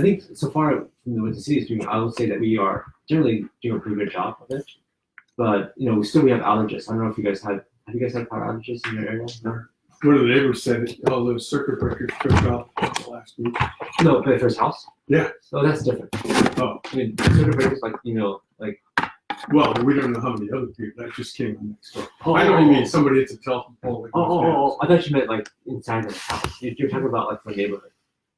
think so far with the city is doing, I would say that we are generally doing a pretty good job of it. But we have outages. I don't know if you guys have you guys had power outages in your area? No. One of the neighbors said all those circuit breakers tripped off last week. No, but for his house? Yeah. Oh, that's different. Oh. I mean, circuit breakers, Well, we don't know how many other people. That just came on next door. I know what you mean. Somebody hits a telephone pole. I thought you meant like inside the house. You're talking about like the neighborhood.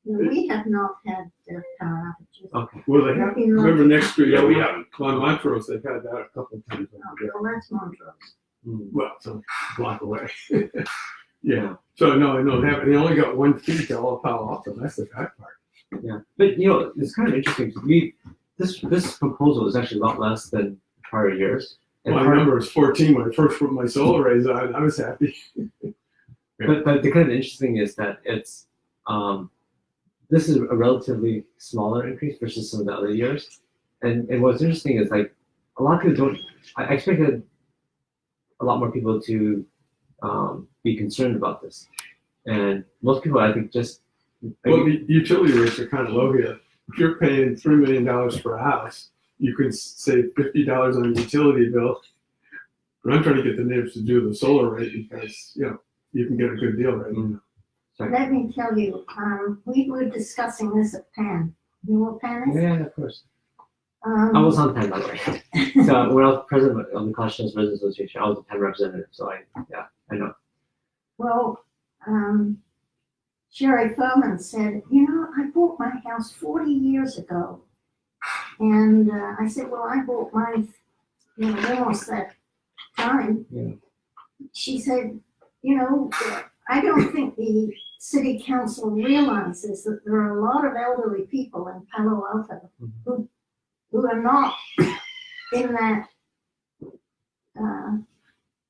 We have not had power outages. Okay. Well, they have. Remember next street? Yeah, we haven't. On Montrose, they've had that a couple of times. Well, that's Montrose. Well, it's a block away. Yeah. So no, they only got 1 feet to all Palo Alto. That's the bad part. Yeah, but it's kind of interesting. This proposal is actually a lot less than prior years. And My number was 14 when I first put my solar arrays on. I was happy. But the kind of interesting is that it's this is a relatively smaller increase versus some of the other years. And what's interesting is like a lot of people don't. I expected a lot more people to be concerned about this, and most people I think just. Well, the utility rates are kind of low here. If you're paying $3 million for a house, you can save $50 on a utility bill. But I'm trying to get the neighbors to do the solar rate because you can get a good deal right now. Let me tell you, we were discussing this at PAN. You know what PAN is? Yeah, of course. I was on PAN, by the way. So when I was president of the Conscious Residents Association, I was a PAN representative. So I know. Well, Sherry Furman said, I bought my house 40 years ago. And I said, well, I bought mine, almost that time. Yeah. She said, I don't think the city council realizes that there are a lot of elderly people in Palo Alto who are not in that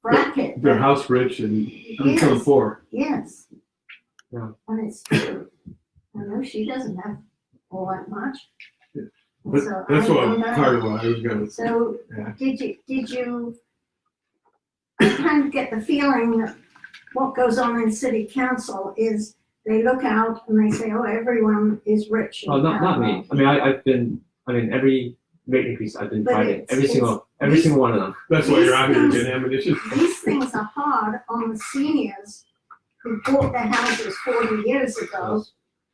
bracket. They're house rich and income poor. Yes. Yeah. And it's true. I know she doesn't have all that much. Yeah. But so that's I part of what I was going to say. So did you I kind of get the feeling that what goes on in city council is they look out and they say, oh, everyone is rich. Oh, not me. I mean, every rate increase I've been fighting, every single one of them. That's why you're out here to get ammunition. These things are hard on the seniors who bought their houses 40 years ago.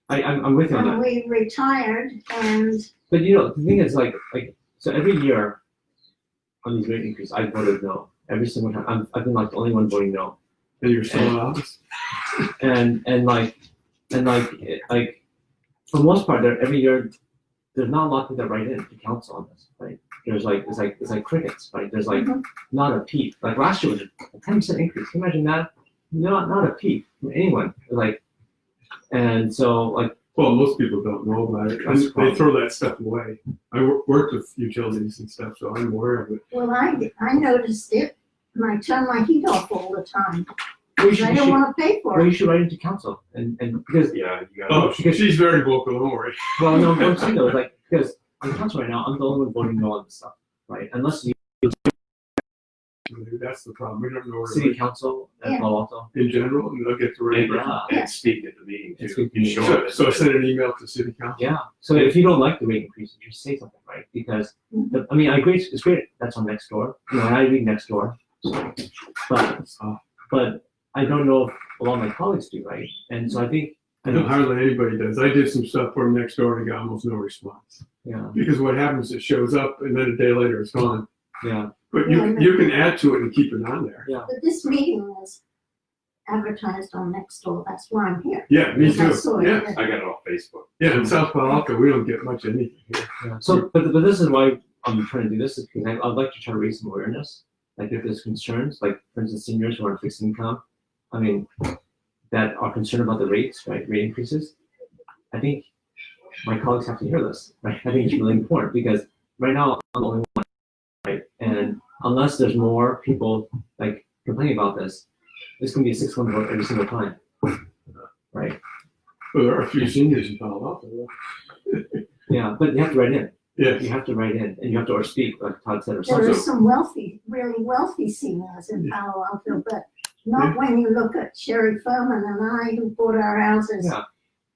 I'm with you on that. And we retired and. But the thing is so every year on these rate increases, I voted no. Every single time. I've been like the only one voting no. And you're still in office? And for the most part, every year, there's not a lot of people that write in to council on this, right? There's it's like crickets, right? There's not a peep. Like last year was a 10% increase. Can you imagine that? Not a peep from anyone. And so well, most people don't know about it. They throw that stuff away. I worked with utilities and stuff, so I'm aware of it. Well, I noticed it, and I turn my heat off all the time. Well, I don't want to pay for Well, it. you should write into council, and because because she's very vocal. Don't worry. Well, no, I'm saying though, because on council right now, I'm the only one voting no on this stuff, right? Unless you That's the problem. We don't know where city council at Palo Alto. in general, and they'll get to rate. And speak at the meeting It's too. good. So send an email to city council. Yeah. So if you don't like the rate increase, just say something, right? Because I agree, it's great. That's on next door. And I read next door, but I don't know if a lot of my colleagues do, right? And so I think Hardly anybody does. I did some stuff for them next door and I got almost no response. Yeah. Because what happens, it shows up and then a day later it's gone. Yeah. But you can add to it and keep it on there. Yeah. But this meeting was advertised on Nextdoor. That's why I'm here. Yeah, me I too. saw it. Yeah. I got it off Facebook. Yeah, in South Palo Alto, we don't get much anything here. Yeah. So, but this is why I'm trying to do this, is because I'd like to try to raise some awareness. Like if there's concerns, like for instance, seniors who are on fixed income, that are concerned about the rates, right, rate increases. I think my colleagues have to hear this, right? I think it's really important because right now I'm the only one, right? And unless there's more people complaining about this, it's going to be a 6-1 vote every single time, right? Well, there are a few seniors in Palo Alto. Yeah, but you have to write in. Yes. You have to write in, and you have to or speak, like Todd said, or There something. are some really wealthy seniors in Palo Alto, but not when you look at Sherry Furman and I who bought our houses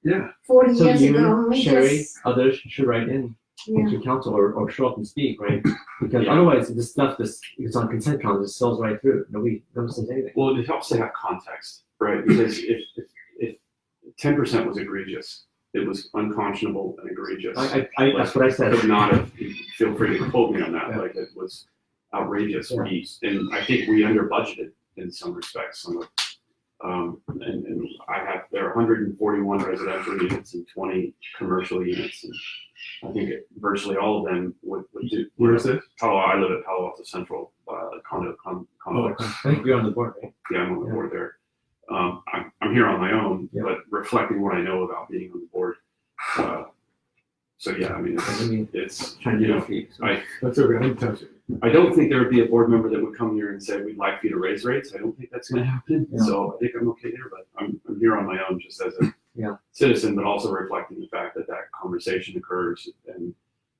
Yeah. 40 So years you, ago, we Sherry, just, others should write in yeah. to council or show up and speak, right? Because Yeah. otherwise, this stuff, it's on consent calendar, just sells right through. Nobody says anything. Well, it helps to have context, right? Because if 10% was egregious, it was unconscionable and egregious. That's what I said. Could not have, feel free to quote me on that, Yeah. like it was outrageous. Yeah. And I think we under budgeted in some respects, and there are 141 residential units and 20 commercial units. And I think virtually all of them would do. Where is it? I live at Palo Alto Central, condo complex. okay. I think you're on the board, right? Yeah, I'm on the Yeah. board there. I'm here on my own, Yeah. but reflecting what I know about being on the board. So yeah, I mean, it's Trying to you do know, it for you. So. That's okay. I can touch it. I don't think there would be a board member that would come here and say, we'd like you to raise rates. I don't think that's gonna happen. Yeah. So I think I'm okay there, but I'm here on my own just as a Yeah. citizen, but also reflecting the fact that that conversation occurs. And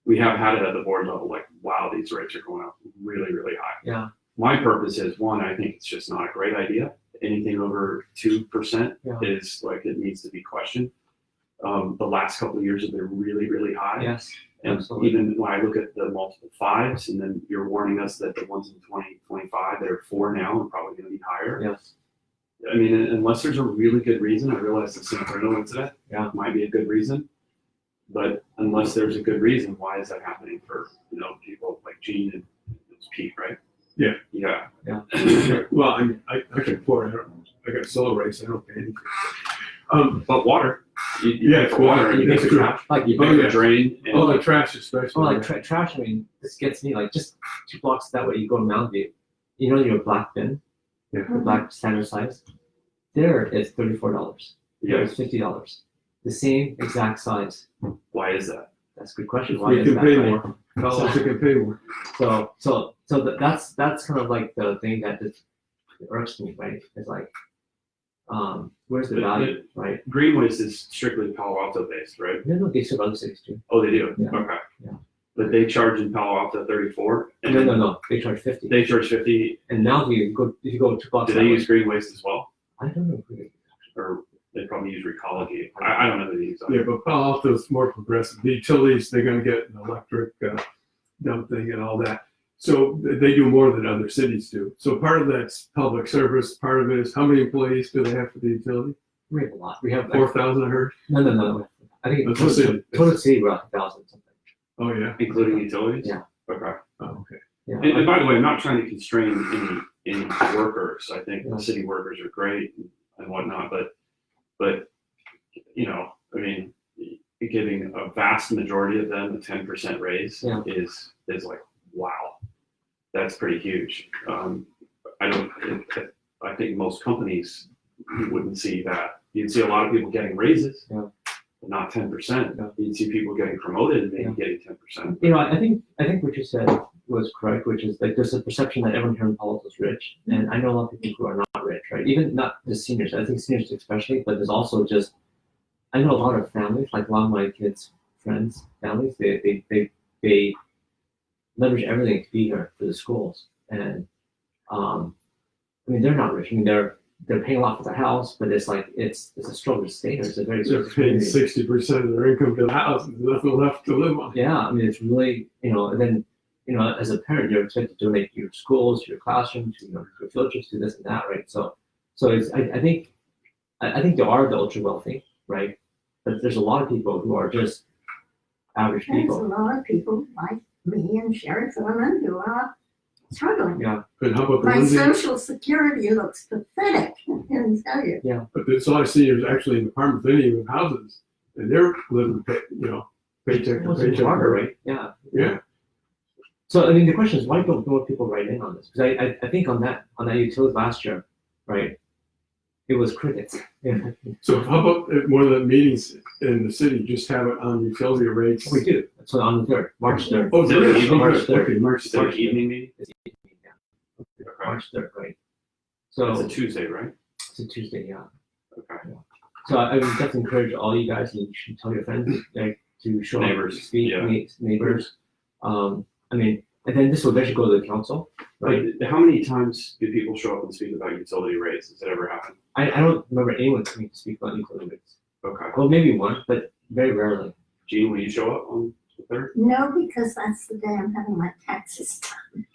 we have had it at the board level, like, wow, these rates are going up really, really high. Yeah. My purpose is, one, I think it's just not a great idea. Anything over 2% Yeah. is like, it needs to be questioned. The last couple of years have been really, really high. Yes. And Absolutely. even when I look at the multiple fives, and then you're warning us that the ones in 2025 that are 4 now are probably going to be higher. Yes. I mean, unless there's a really good reason, I realize the San Bruno incident might be a good reason, but unless there's a good reason, why is that happening for people like Gene and Pete, right? Yeah. Yeah. Well, I can pour it. I got solar rates. I don't pay anything. But water. You Yeah, pay for water, and you that's pay for true. trash, like you Oh, pay for yeah. drain. And Oh, the trash especially. Oh, like trash. I mean, this gets me like just 2 blocks that way. You go to Mountain View. You know your black bin, Yeah. the black standard size. There it's $34. There yeah. it's $50. The same exact size. Why is that? That's a good question. Why We is can that? pay right? more. Colorado can pay more. That's kind of like the thing that just irks me, right? It's like, where's the But- value, right? Green waste is strictly Palo Alto based, right? No, they serve other cities too. Oh, they do? Yeah. Okay. Yeah. But they charge in Palo Alto 34? And No. They charge 50. They charge 50. And now if you go 2 blocks Do that they way- use green waste as well? I don't know. Who they- Or they probably use Recology? I don't know the names. Yeah, but Palo Alto's more progressive. The utilities, they're gonna get an electric dump thing and all that. So they do more than other cities do. So part of that's public service. Part of it is how many employees do they have for the utility? We have a lot. We have 4,000, I heard. no. I think That's total the city. total city we're like 1,000 something. Oh, yeah. Including utilities? Yeah. Okay. Oh, okay. Yeah. And by the way, I'm not trying to constrain any workers. I think Yeah. the city workers are great and whatnot, but I mean, giving a vast majority of them a 10% raise Yeah. is like, wow, that's pretty huge. I think most companies, you wouldn't see that. You'd see a lot of people getting raises, Yeah. but not 10%. Yeah. You'd see people getting promoted and maybe Yeah. getting 10%. I think what you said was correct, which is like there's a perception that everyone here in Palo Alto is rich, and I know a lot of people who are not rich, right? Even not the seniors. I think seniors especially, but there's also just I know a lot of families, like a lot of my kids' friends, families, they leverage everything to be here for the schools, and I mean they're not rich. I mean they're paying a lot for their house, but it's like it's a struggle to stay here. It's a very They're expensive paying community. 60% of their income to the house and there's nothing left to live on. Yeah, I mean, it's really, and then, as a parent, you're expected to donate to your schools, to your classroom, to your field trips, to this and that, right? So it's, I think there are the ultra wealthy, right? But there's a lot of people who are just average There's a people. lot of people like me and Sherry Foreman who are struggling. Yeah, And how about the My ones social security looks pathetic, I can tell you. but there's a lot of seniors actually in apartments, they even houses, and they're living, paycheck to it's paycheck. harder, right? Yeah. Yeah. So I mean, the question is, why don't more people write in on this? Because I think on that utility last year, right, it was crickets. Yeah, So how about at one of the meetings in the city, just have it on utility rates? we do. So on the 3rd, March 3rd. Oh, there it is. Oh, March good. 3rd. Okay, March Is that an 3rd. evening meeting? Yeah. March 3rd, right? It's a So Tuesday, right? it's a Tuesday, yeah. Okay. So I would definitely encourage all you guys, and you should tell your friends, like, to show Neighbors, up, speak, yeah. meet neighbors. I mean, and then this will eventually go to the council, right? Like, how many times do people show up and speak about utility rates? Has it ever happened? I don't remember anyone coming to speak about utility rates. Okay. Well, maybe one, but very rarely. Gene, will you show up on the 3rd? No, because that's the day I'm having my taxes done.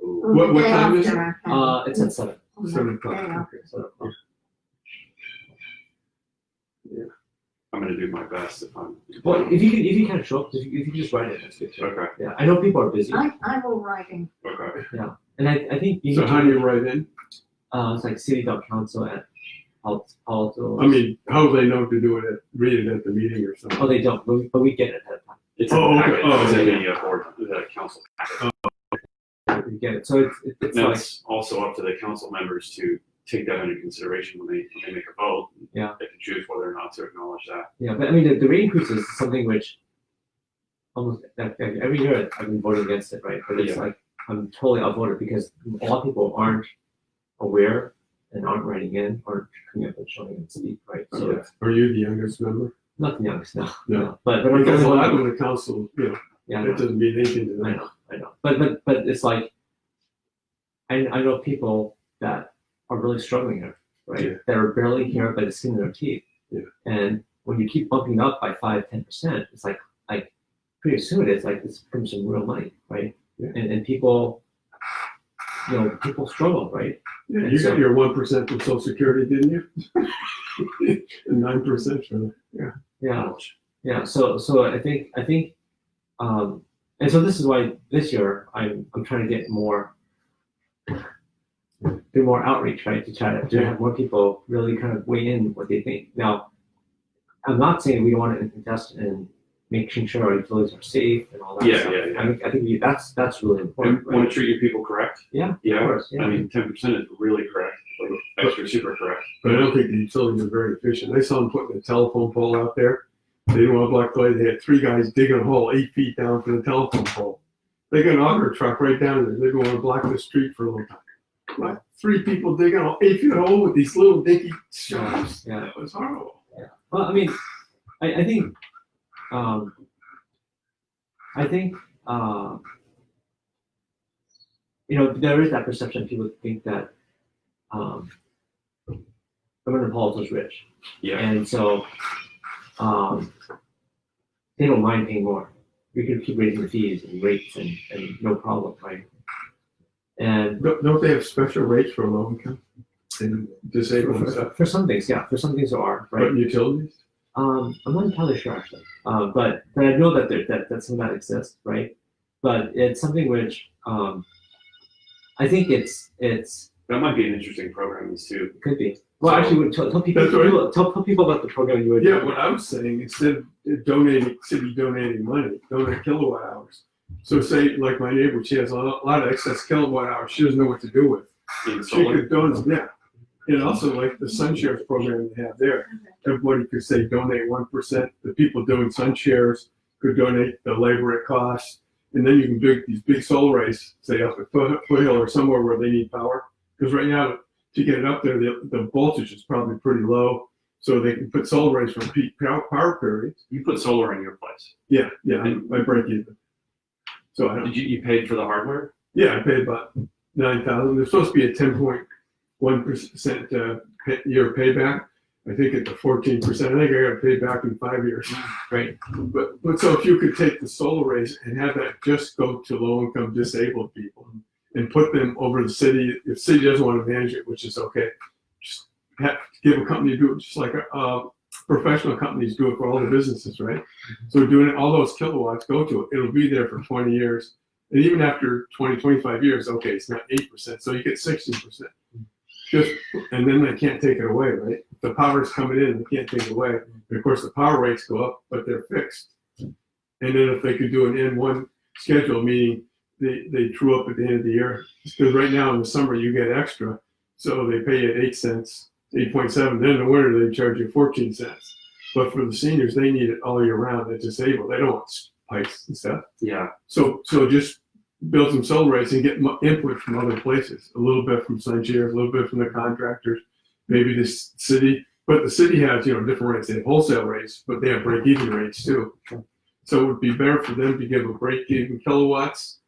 Ooh. Or What the day time is after it? I'm having- It's at 7. on the 7 day o'clock. after. Okay, 7 o'clock. I'm gonna do my best if I'm. Well, if you kind of show up, if you just write it, that's good too. Okay, Yeah, I know people are busy, I will write in. okay. and I think you So need how to, do you write in? it's like city.council at Palo. I mean, how do they know to do it read it at the meeting or something? Oh, they don't, but we get it ahead of time. It's in Oh, the okay. packet, Oh, it's in okay. the board, the council packet. We get it. So it's Now, like, it's also up to the council members to take that into consideration when they make a vote. Yeah. They can choose whether or not to acknowledge that. yeah, but I mean, the rate increase is something which almost like, every year I've been voting against it, right? But it's Yeah. like, I'm totally outvoted because a lot of people aren't aware and aren't writing in or coming up and showing and speak, right? So Okay. it's Are you the youngest member? not the youngest, no. No. But I'm Because the a only lot one. of the council, Yeah, that doesn't mean anything to I them. know, I know. But it's like, I know people that are really struggling here, right? Yeah. That are barely here by the skin of their teeth. Yeah. And when you keep bumping up by 5-10%, it's like pretty soon it's like it's from some real money, right? Yeah. And people, people struggle, right? Yeah, And you so- got your 1% from Social Security, didn't you? And 9% for the, Yeah. Yeah. So I think, and so this is why this year I'm trying to get do more outreach, right? To try to have more people really kind of weigh in what they think. Now, I'm not saying we don't want to invest in making sure our utilities are safe and all that Yeah, stuff. yeah. I think that's really important. And want Right? to treat your people correct? Yeah, Yeah, of course. Yeah. I mean, 10% is really correct, like extra super correct. but I don't think the utilities are very efficient. I saw them putting a telephone pole out there. They didn't want to block the light. They had 3 guys digging a hole 8 feet down for the telephone pole. They got an auger truck right down there. They didn't want to block the street for a little time. Like 3 people digging a 8 feet hole with these little dinky shovels. Yeah. That was horrible. Well, I mean, I think, there is that perception. People think that Governor Paul is rich, Yeah, and so they don't mind paying more. We could keep raising the fees and rates and no problem, right? And Don't they have special rates for low income and disabled and stuff? for some things, yeah, for some things there are, right? But utilities? I'm not entirely sure actually, but I know that that some of that exists, right? But it's something which I think it's that might be an interesting program is too. it could be. Well, So- actually, tell people That's right. tell people about the program you would. Yeah, what I was saying, instead of city donating money, donate kilowatt hours. So say, like my neighbor, she has a lot of excess kilowatt hours, she doesn't know what to do with. In She solar. could donate, yeah. And also like the sun shares program they have there, everybody could say donate 1%. The people doing sun shares could donate the labor it costs. And then you can do these big solar arrays, say up at Foothill or somewhere where they need power. Because right now, to get it up there, the voltage is probably pretty low. So they can put solar arrays for peak power periods. You put solar in your place. Yeah, I break even. So I don't, Did you paid for the hardware? yeah, I paid about $9,000. There's supposed to be a 10.1% year payback. I think at the 14%, I think I got paid back in 5 years. Great. But so if you could take the solar arrays and have that just go to low income disabled people and put them over the city, if the city doesn't want to manage it, which is okay, just give a company to do it, just like professional companies do it for all the businesses, right? So doing it, all those kilowatts go to it. It'll be there for 20 years. And even after 20, 25 years, okay, it's not 8%, so you get 16%. And then they can't take it away, right? If the power's coming in, they can't take it away. And of course, the power rates go up, but they're fixed. And then if they could do an N1 schedule, meaning they true up at the end of the year, because right now in the summer you get extra, so they pay you at 8 cents, 8.7. Then in the winter they charge you 14 cents. But for the seniors, they need it all year round. They're disabled. They don't want spikes and stuff. Yeah. So just build some solar arrays and get input from other places. A little bit from SunShares, a little bit from the contractors, maybe the city. But the city has, different rates. They have wholesale rates, but they have break-even rates too. So it would be better for them to give a break-even kilowatts,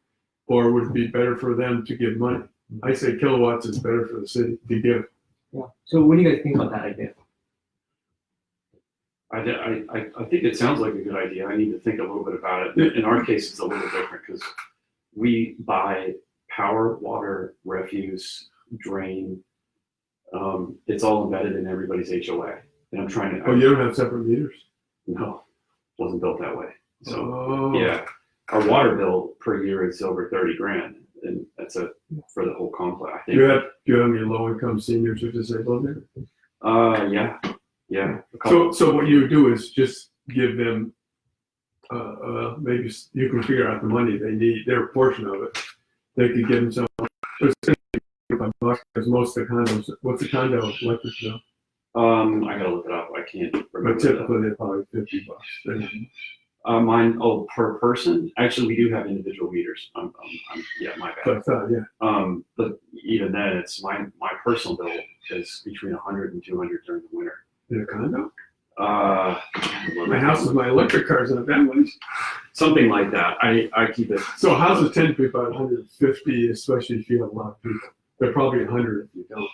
or would it be better for them to give money? I say kilowatts is better for the city to give. Yeah. So what do you guys think about that idea? I think it sounds like a good idea. I need to think a little bit about it. In our case, it's a little different because we buy power, water, refuse, drain. It's all embedded in everybody's HOA. And I'm trying to. Oh, you don't have separate meters? No, wasn't built that way. So Oh. yeah, our water bill per year is over 30 grand, and that's for the whole complex. I Do you think. have any low-income seniors or disabled there? Yeah. A couple. So what you do is just give them, maybe you can figure out the money they need, their portion of it. They could give themselves, but it's gonna be $5 because most of the condos, what's the condo electric bill? I gotta look it up. I can't remember. But typically they're probably $50. Mine, per person. Actually, we do have individual meters. Yeah, my bad. But I thought, yeah. But even then, it's my personal bill is between 100 and 200 during the winter. In a condo? My My house is my electric car's not that much. something like that. I keep it. So houses tend to be about 150, especially if you have a lot of people. They're probably 100 if you don't.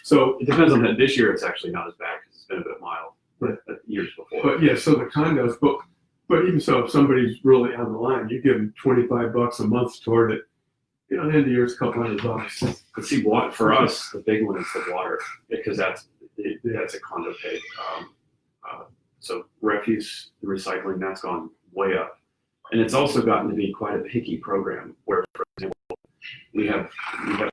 So, It depends on that. This year, it's actually not as bad because it's been a bit mild. Right. But years before. but yeah, so the condos, but even so, if somebody's really on the line, you give them $25 a month toward it. You know, the end of the year, it's a couple $100. But see, what for us, the big one is the water because that's a condo paid. So refuse, the recycling, that's gone way up, and it's also gotten to be quite a picky program. Where, for example, we have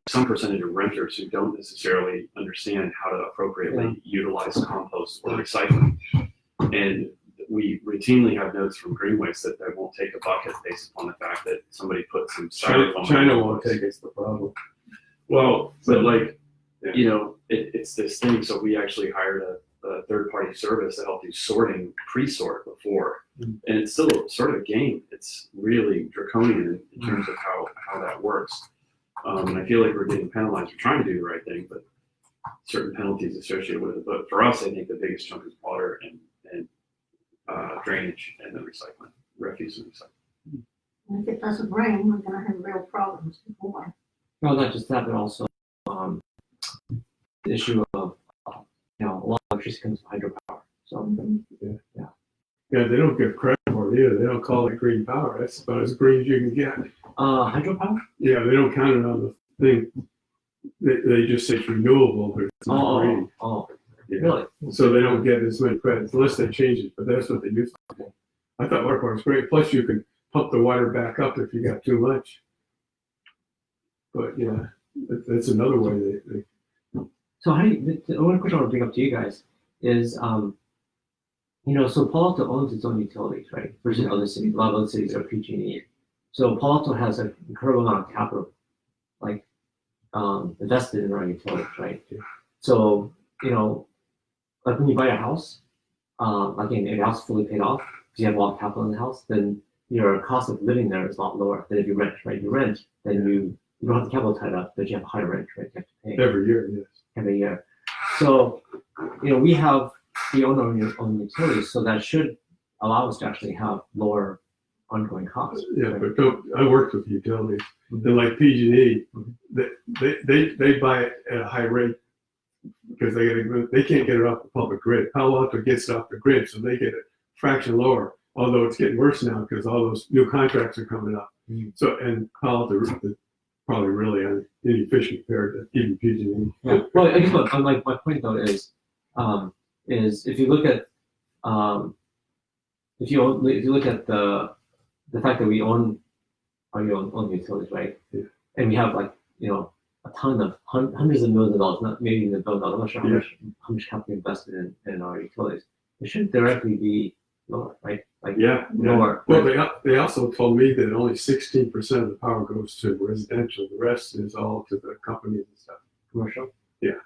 some percentage of renters who don't necessarily understand how to appropriately utilize compost or recycling, and we routinely have notes from Green Waste that they won't take a bucket based upon the fact that somebody put some styrofoam. China won't take it's the problem. Well, but like, you know, it's this thing. So we actually hired a third-party service to help do sorting, pre-sort before, and it's still sort of a game. It's really draconian in terms of how that works. And I feel like we're getting penalized for trying to do the right thing, but certain penalties associated with it. But for us, I think the biggest chunk is water and drainage and then recycling, refuse and recycling. And if it doesn't rain, we're gonna have real problems before. No, not just that, but also the issue of a lot of electricity comes from hydropower. So Yeah, they don't give credit for it either. They don't call it green power. That's about as green as you can get. hydropower? Yeah, they don't count it on the thing. They just say it's renewable, but it's not green. Yeah. Really? So they don't get as many credits unless they change it, but that's what they used to do. I thought water power was great. Plus you can pump the water back up if you got too much. But yeah, that's another way they So how do you, the one question I want to bring up to you guys is, so Palo Alto owns its own utilities, right? Versus other cities. A lot of other cities are PG&E. So Palo Alto has an incredible amount of capital, invested in our utilities, right? So, like when you buy a house, if your house is fully paid off, because you have a lot of capital in the house, then your cost of living there is a lot lower than if you rent, right? You rent, then you don't have the capital tied up, but you have a higher rent, right? You have to pay every year, yes. every year. So, we own our own utilities, so that should allow us to actually have lower ongoing costs. Yeah, right? but I worked with utilities. They're like PG&E. They buy it at a high rate because they can't get it off the public grid. Palo Alto gets it off the grid, so they get it a fraction lower. Although it's getting worse now because all those new contracts are coming up. So and Palo Alto is probably really inefficient compared to even PG&E. Yeah. Well, I guess my point though is if you look at if you look at the fact that we own our own utilities, right? Yeah. And we have a ton of hundreds of millions of dollars, not maybe even $1 billion. I'm not sure how much capital invested in our utilities. It should directly be lower, right? Lower. Well, they also told me that only 16% of the power goes to residential. The rest is all to the companies and stuff. Commercial. Yeah.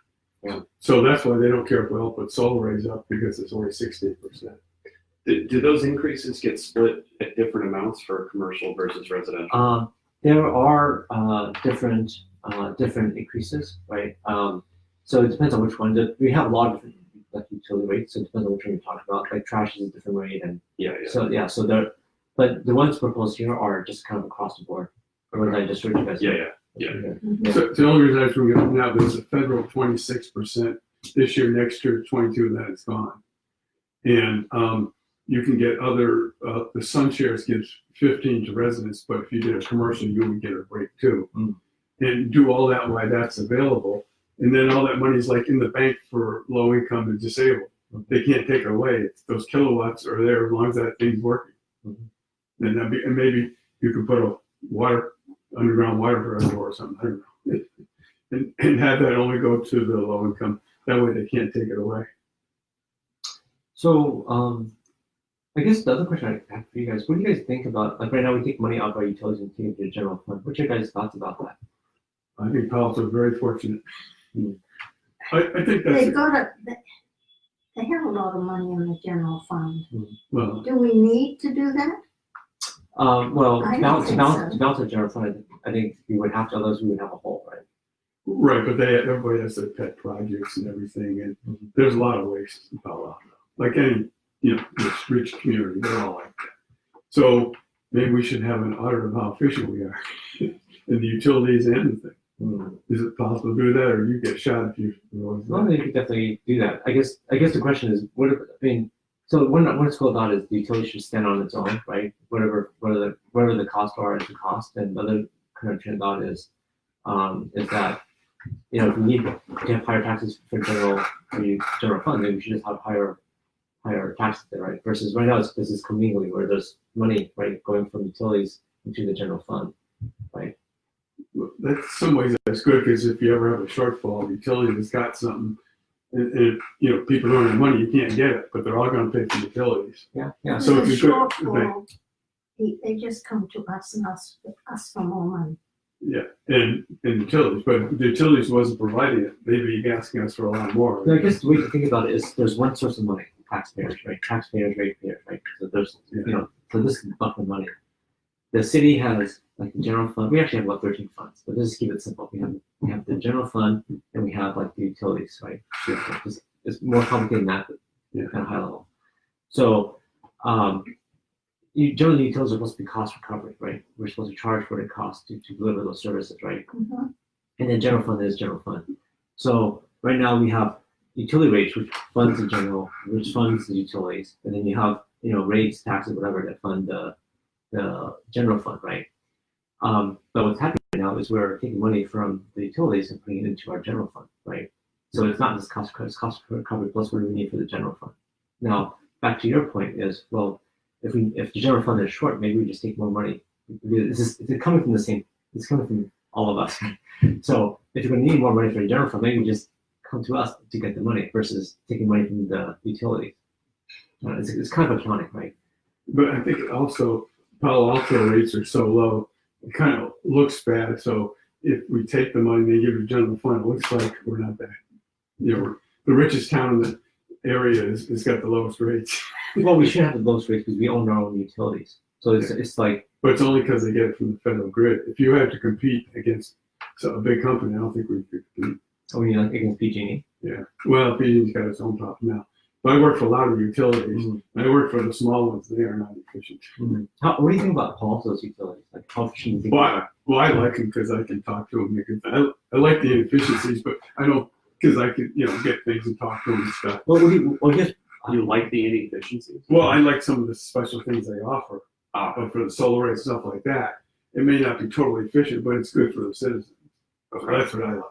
So that's why they don't care if we all put solar arrays up because it's only 16%. Do those increases get split at different amounts for commercial versus residential? There are different increases, right? So it depends on which one. We have a lot of different utility rates, so it depends on which one you're talking about. Like trash is a different rate, and so there. But the ones proposed here are just kind of across the board. The ones I just showed you guys. Yeah. So the only reason I was bringing it up now, there's a federal 26% this year, next year 22, and then it's gone. And you can get other, the Sun Shares gives 15 to residents, but if you did a commercial, you would get a break too. And do all that while that's available. And then all that money's like in the bank for low income and disabled. They can't take it away. Those kilowatts are there as long as that thing's working. And maybe you could put a underground water reservoir or something, I don't know. And have that only go to the low income. That way they can't take it away. So, I guess the other question I have for you guys, what do you guys think about, like right now we take money out of our utilities and take it to the general fund. What's your guys' thoughts about that? I think Paul's are very fortunate. I think that's, They have a lot of money in the general fund. well, Do we need to do that? Well, I to don't think balance the general fund, I think we would have to, otherwise we would have a hole, right? right, but everybody has their pet projects and everything, and there's a lot of waste in Palo Alto. Like any, rich community, they're all like that. So maybe we should have an audit of how efficient we are in the utilities and the thing. Is it possible to do that, or you get shot if you? Well, you could definitely do that. I guess the question is, so one school of thought is the utility should stand on its own, right? Whatever the costs are, is the cost. And the other kind of train of thought is that if we need to have higher taxes for general fund, then we should just have higher taxes there, right? Versus right now, this is commingling where there's money, right, going from utilities into the general fund, right? That's some ways that's good, because if you ever have a shortfall, the utility has got something, and people don't have money, you can't get it, but they're all going to pay for utilities. Yeah. So There's if a you shortfall, they just come to us and ask for more money. Yeah, and utilities, but the utilities wasn't providing it. They'd be asking us for a lot more. So I guess the way to think about it is there's one source of money, taxpayers, right? Taxpayers, ratepayers, right? So there's, so this is bucket of money. The city has like the general fund. We actually have about 13 funds, but let's just keep it simple. We have the general fund, and we have like the utilities, right? It's more complicated than that, but kind of high level. So, generally, utilities are supposed to be cost recovery, right? We're supposed to charge what it costs to deliver those services, right? And then general fund is general fund. So right now we have utility rates, which funds the general, which funds the utilities, and then you have rates, taxes, whatever that fund the general fund, right? But what's happening right now is we're taking money from the utilities and putting it into our general fund, right? So it's not just cost recovery plus what do we need for the general fund. Now, back to your point is, well, if the general fund is short, maybe we just take more money. It's coming from it's coming from all of us. So if you're going to need more money for the general fund, maybe just come to us to get the money versus taking money from the utilities. It's kind of accounting, right? But I think also Palo Alto rates are so low, it kind of looks bad. So if we take the money and they give it to general fund, it looks like we're not that. The richest town in the area has got the lowest rates. Well, we should have the lowest rates because we own our own utilities. So it's like. But it's only because they get it from the federal grid. If you had to compete against a big company, I don't think we could compete. Oh, you like against PG&E? Yeah. Well, PG&E's got its own problem now. But I work for a lot of utilities. I work for the small ones. They are not efficient. What do you think about Paul's utilities? Like how efficient do you think? Well, I like them because I can talk to them. I like the inefficiencies, but I don't, because I can get things and talk to them and stuff. Well, You like the inefficiencies? Well, I like some of the special things they offer, for the solar array and stuff like that. It may not be totally efficient, but it's good for the citizens. So that's what I like.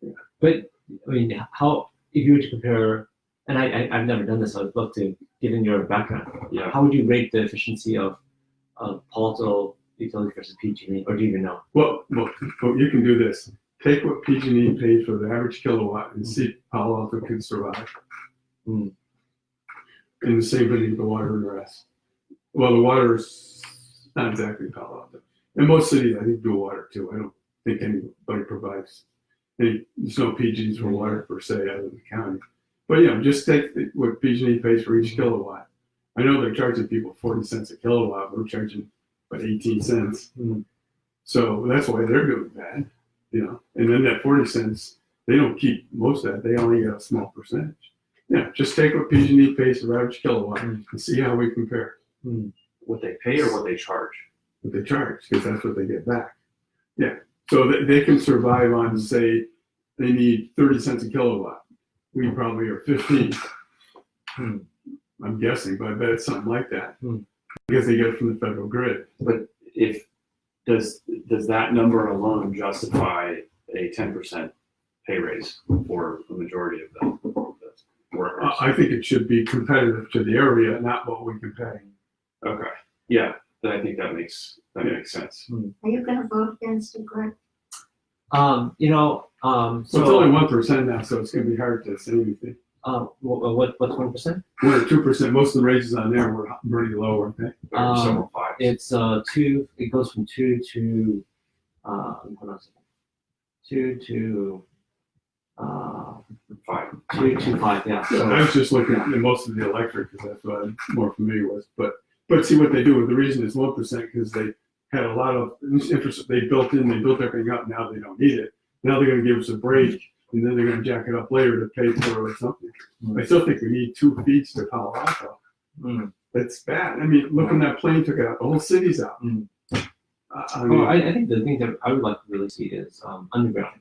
Yeah. But I mean, how if you were to compare, and I've never done this, so I'd love to, given your background, how would you rate the efficiency of Palo Alto utility versus PG&E, or do you even know? Well, you can do this. Take what PG&E paid for the average kilowatt and see if Palo Alto can survive. And the same thing with the water and the rest. Well, the water is not exactly Palo Alto. And most cities, I think, do water too. I don't think anybody provides there's no PGs for water per se out of the county. But just take what PG&E pays for each kilowatt. I know they're charging people 40 cents a kilowatt. We're charging about 18 cents. So that's why they're doing bad, And then that 40 cents, they don't keep most of that. They only get a small percentage. Just take what PG&E pays for average kilowatt and see how we compare. What they pay or what they charge? What they charge, because that's what they get back. So they can survive on, say, they need 30 cents a kilowatt. We probably are 15. I'm guessing, but I bet it's something like that. Hmm. Because they get it from the federal grid. But does that number alone justify a 10% pay raise for the majority of the workers? I think it should be competitive to the area, not what we can pay. Okay, yeah, then I think that makes sense. Are you gonna vote against it, Greg? So it's only 1% now, so it's gonna be hard to say anything. what's 1%? 1 or 2%. Most of the raises on there were pretty low, weren't they? There are several fives. It's 2. It goes from 2 to hold on a second. 2 to 5. 2 to 5. Yeah. I So was just looking at most of the electric because that's what I'm more familiar with. But see what they do. The reason it's 1% because they had a lot of infrastructure. They built everything up. Now they don't need it. Now they're going to give us a break, and then they're going to jack it up later to pay for something. I still think we need 2 feeds to Palo Alto. That's bad. I mean, look when that plane took it out. The whole city's out. I mean, I think the thing that I would like to really see is underground.